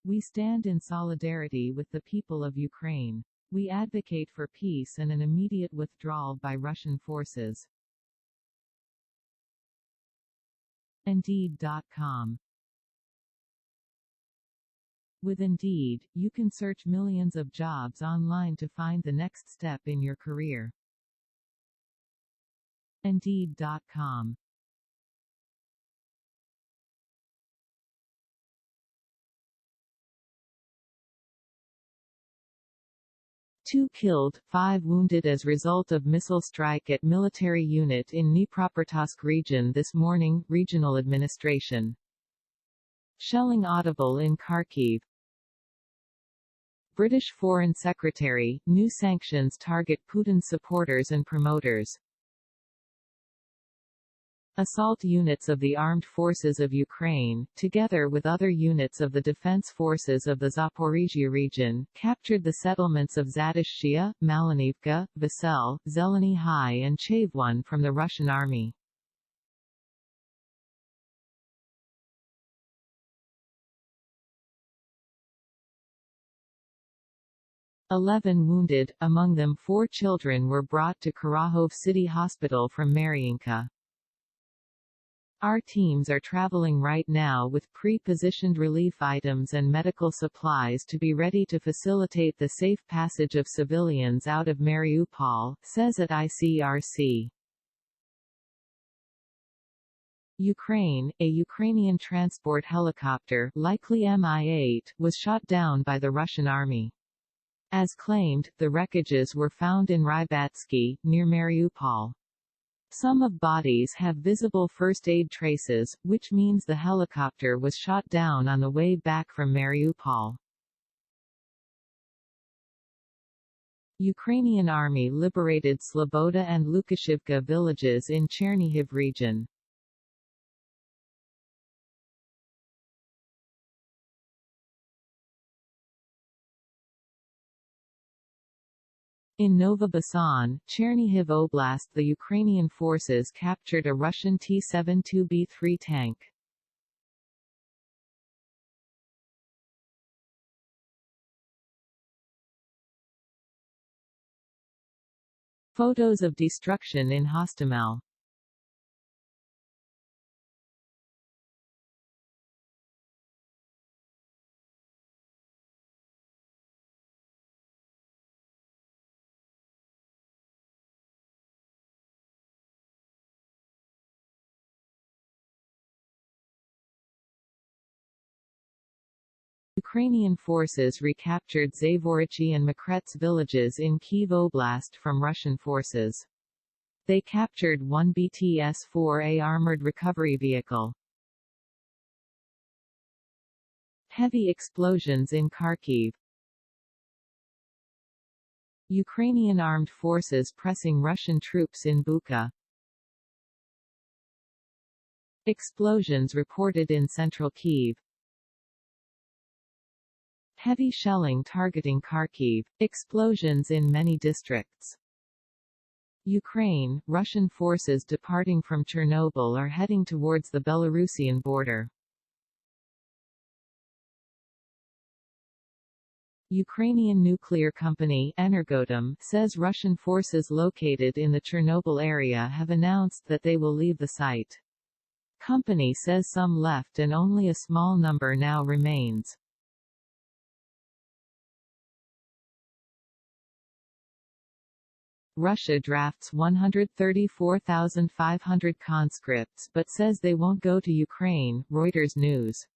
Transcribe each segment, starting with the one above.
We stand in solidarity with the people of Ukraine. We advocate for peace and an immediate withdrawal by Russian forces. Indeed.com. With Indeed, you can search millions of jobs online to find the next step in your career. Indeed.com. Two killed, 5 wounded as result of missile strike at military unit in Dnipropetrovsk region this morning, regional administration. Shelling audible in Kharkiv. British Foreign Secretary, new sanctions target Putin's supporters and promoters. Assault units of the Armed Forces of Ukraine, together with other units of the Defense Forces of the Zaporizhia region, captured the settlements of Zadishchia, Malinivka, Vasel, Zeleny and Chavon from the Russian army. "11 wounded, among them 4 children were brought to Kharkov City Hospital from Mariinka. Our teams are traveling right now with pre-positioned relief items and medical supplies to be ready to facilitate the safe passage of civilians out of Mariupol," says at ICRC. Ukraine, a Ukrainian transport helicopter, likely Mi-8, was shot down by the Russian army. As claimed, the wreckages were found in Rybatsky, near Mariupol. Some of bodies have visible first aid traces, which means the helicopter was shot down on the way back from Mariupol. Ukrainian army liberated Sloboda and Lukashivka villages in Chernihiv region. In Novobassan, Chernihiv Oblast, the Ukrainian forces captured a Russian T-72B3 tank. Photos of destruction in Hostomel. Ukrainian forces recaptured Zavorichi and Makrets villages in Kyiv Oblast from Russian forces. They captured one BTS-4A armored recovery vehicle. Heavy explosions in Kharkiv. Ukrainian armed forces pressing Russian troops in Bucha. Explosions reported in central Kyiv. Heavy shelling targeting Kharkiv. Explosions in many districts. Ukraine, Russian forces departing from Chernobyl are heading towards the Belarusian border. Ukrainian nuclear company Energodom says Russian forces located in the Chernobyl area have announced that they will leave the site. Company says some left and only a small number now remains. Russia drafts 134,500 conscripts but says they won't go to Ukraine, Reuters News.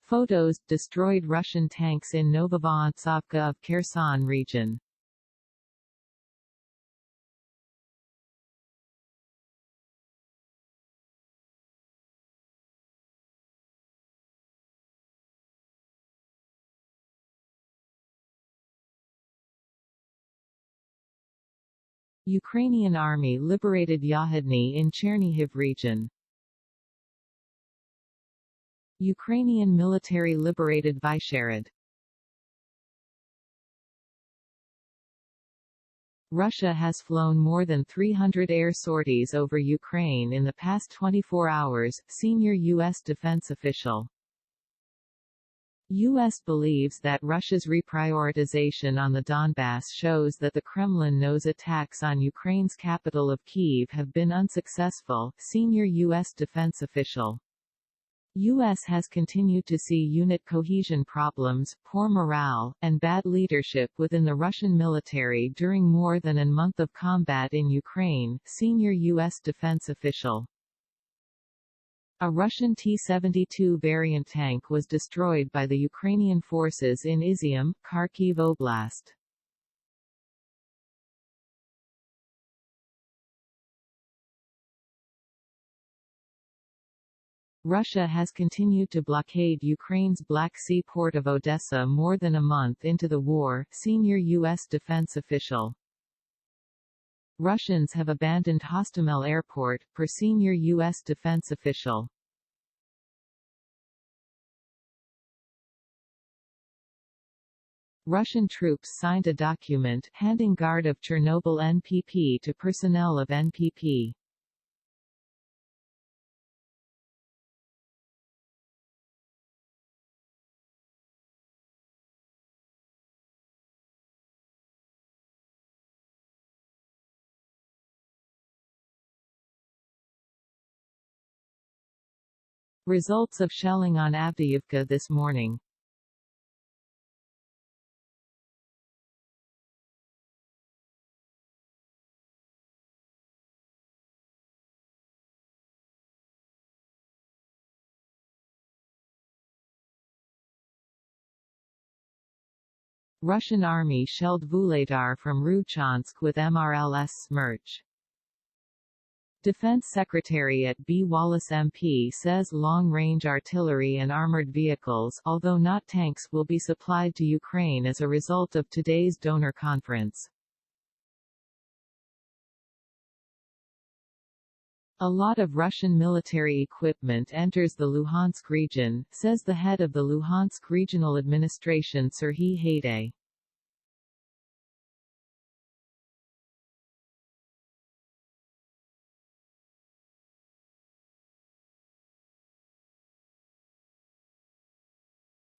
Photos, destroyed Russian tanks in Novovontsovka of Kherson region. Ukrainian army liberated Yahidny in Chernihiv region. Ukrainian military liberated Vyshegorod. Russia has flown more than 300 air sorties over Ukraine in the past 24 hours, senior U.S. defense official. U.S. believes that Russia's reprioritization on the Donbass shows that the Kremlin knows attacks on Ukraine's capital of Kyiv have been unsuccessful, senior U.S. defense official. U.S. has continued to see unit cohesion problems, poor morale, and bad leadership within the Russian military during more than a month of combat in Ukraine, senior U.S. defense official. A Russian T-72 variant tank was destroyed by the Ukrainian forces in Izium, Kharkiv Oblast. Russia has continued to blockade Ukraine's Black Sea port of Odessa more than a month into the war, senior U.S. defense official. Russians have abandoned Hostomel Airport, per senior U.S. defense official. Russian troops signed a document handing guard of Chernobyl NPP to personnel of NPP. Results of shelling on Avdiivka this morning. Russian army shelled Vuhledar from Rubchansk with MRLS Smerch. Defense Secretary at B. Wallace MP says long-range artillery and armored vehicles, although not tanks, will be supplied to Ukraine as a result of today's donor conference. A lot of Russian military equipment enters the Luhansk region, says the head of the Luhansk Regional Administration Serhiy Haidai.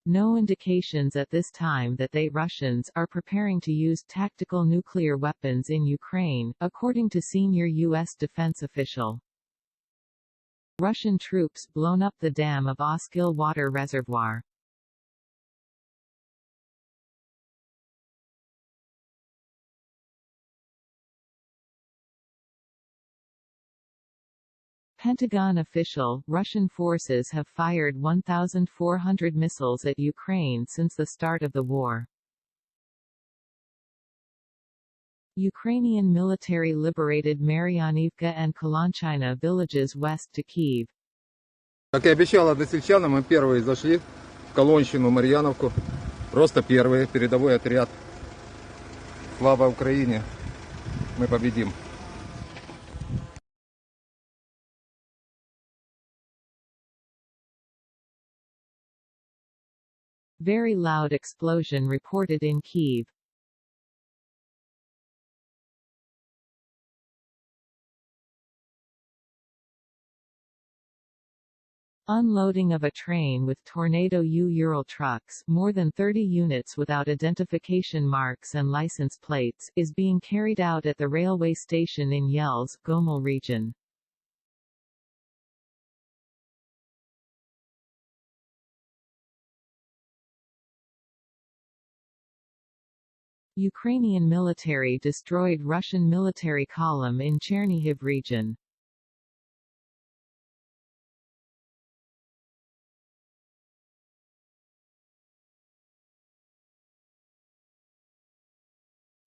No indications at this time that they Russians are preparing to use tactical nuclear weapons in Ukraine, according to senior U.S. defense official. Russian troops blown up the dam of Oskil water reservoir. Pentagon official, Russian forces have fired 1,400 missiles at Ukraine since the start of the war. Ukrainian military liberated Maryanivka and Kalanchina villages west to Kyiv. Как и обещал односельчанам, мы первые зашли в Колонщину, Марьяновку. Просто первые, передовой отряд. Слава Украине! Мы победим! Very loud explosion reported in Kyiv. Unloading of a train with Tornado U-Ural trucks, more than 30 units without identification marks and license plates, is being carried out at the railway station in Yelz, Gomel region. Ukrainian military destroyed Russian military column in Chernihiv region.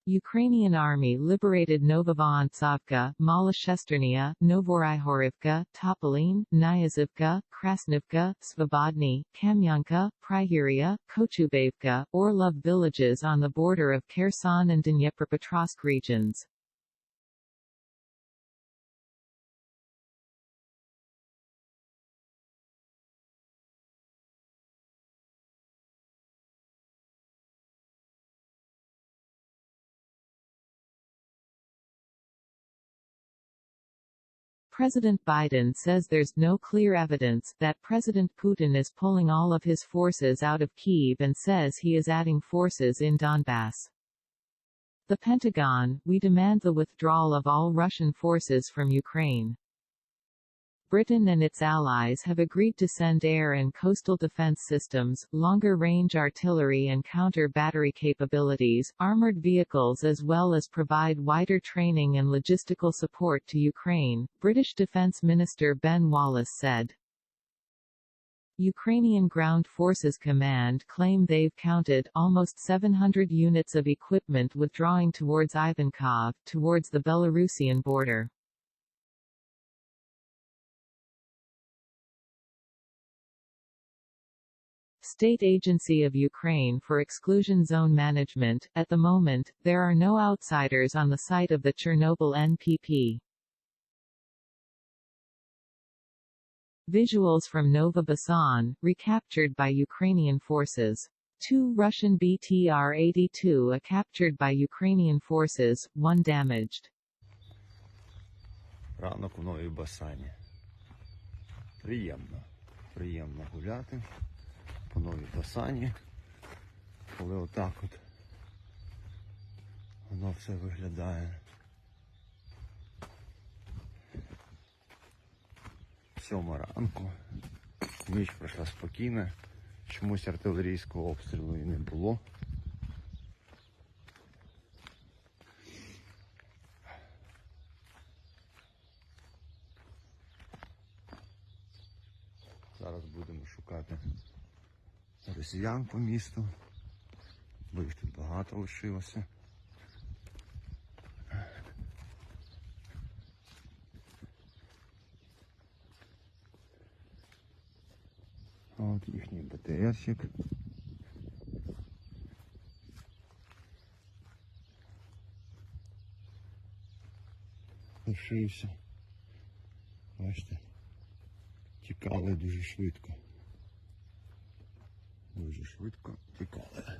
Ukrainian army liberated Novovovantsovka, Maloshchesternia, Novoroihorivka, Topolin, Nyazivka, Krasnivka, Svobodny, Kamyanka, Prihiria, Kochubevka, Orlov villages on the border of Kherson and Dnipropetrovsk regions. President Biden says there's no clear evidence that President Putin is pulling all of his forces out of Kyiv and says he is adding forces in Donbass. The Pentagon, we demand the withdrawal of all Russian forces from Ukraine. Britain and its allies have agreed to send air and coastal defense systems, longer-range artillery and counter-battery capabilities, armored vehicles as well as provide wider training and logistical support to Ukraine, British Defence Minister Ben Wallace said. Ukrainian Ground Forces Command claim they've counted almost 700 units of equipment withdrawing towards Ivankov, towards the Belarusian border. State Agency of Ukraine for Exclusion Zone Management. At the moment, there are no outsiders on the site of the Chernobyl NPP. Visuals from Nova Basan, recaptured by Ukrainian forces. 2 Russian BTR-82 captured by Ukrainian forces, 1 damaged. Ранок у Новій Басані. Приємно гуляти по Новій Басані, коли отак от воно все виглядає. 7 ранку, ніч пройшла спокійно, чомусь артилерійського обстрілу і не було. Зараз будемо шукати росіян по місту, бо їх тут багато лишилося. От їхній БТРчик. Лишився. Бачите, тікали дуже швидко. Дуже швидко тікали.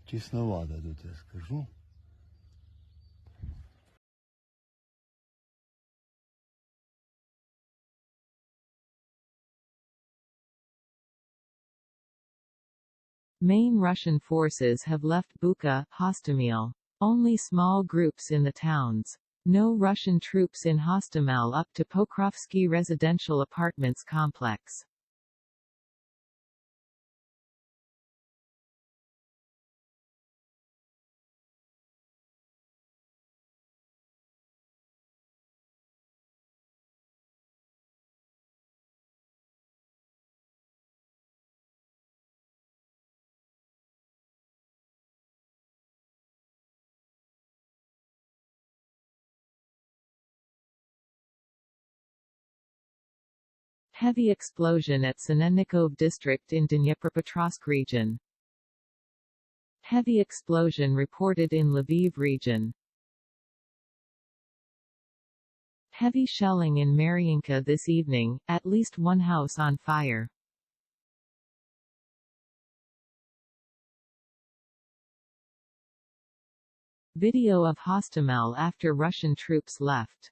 Тісновато тут, я скажу. Main Russian forces have left Bucha, Hostomel. Only small groups in the towns. No Russian troops in Hostomel up to Pokrovsky residential apartments complex. Heavy explosion at Sinennikov district in Dnipropetrovsk region. Heavy explosion reported in Lviv region. Heavy shelling in Mariinka this evening, at least 1 house on fire. Video of Hostomel after Russian troops left.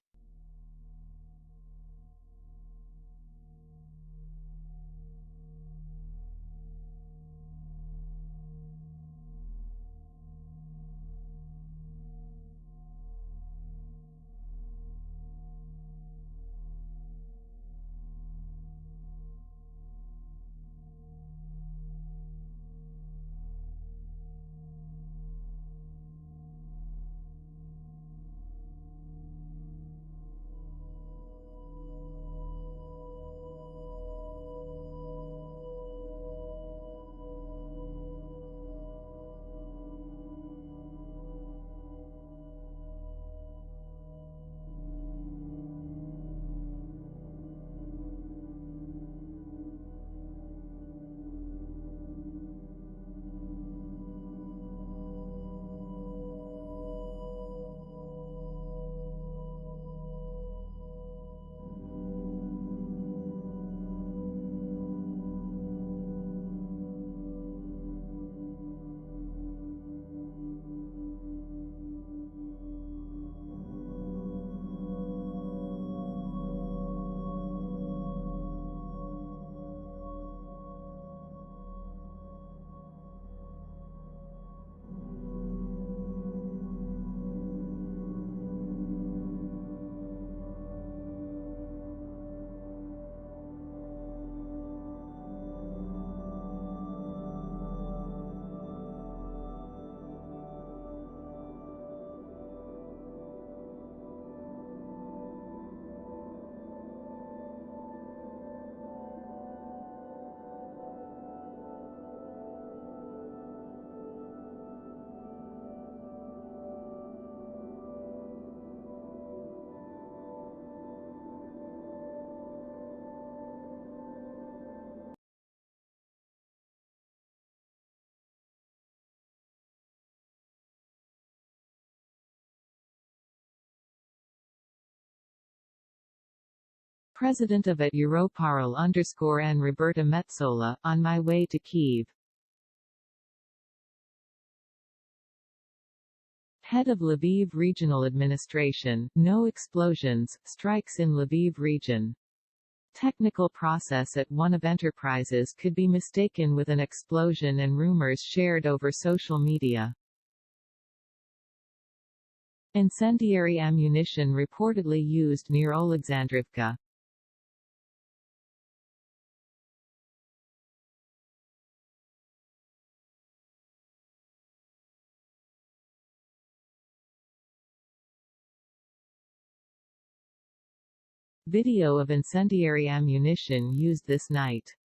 President of at Europarl_N Roberta Metsola, on my way to Kyiv. Head of Lviv Regional Administration, no explosions, strikes in Lviv region. Technical process at one of enterprises could be mistaken with an explosion and rumors shared over social media. Incendiary ammunition reportedly used near Oleksandrivka. Video of incendiary ammunition used this night.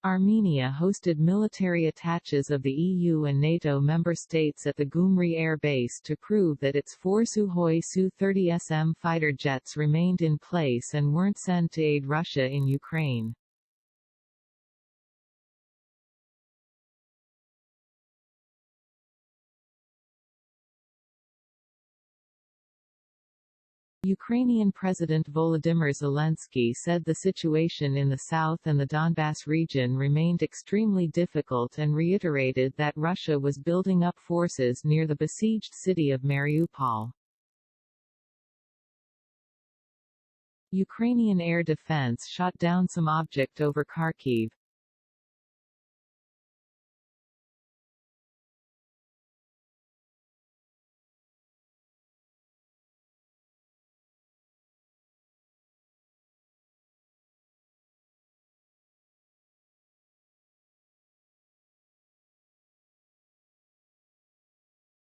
Armenia hosted military attaches of the EU and NATO member states at the Gyumri Air Base to prove that its four Sukhoi Su-30SM fighter jets remained in place and weren't sent to aid Russia in Ukraine. Ukrainian President Volodymyr Zelensky said the situation in the south and the Donbass region remained extremely difficult and reiterated that Russia was building up forces near the besieged city of Mariupol. Ukrainian air defense shot down some object over Kharkiv.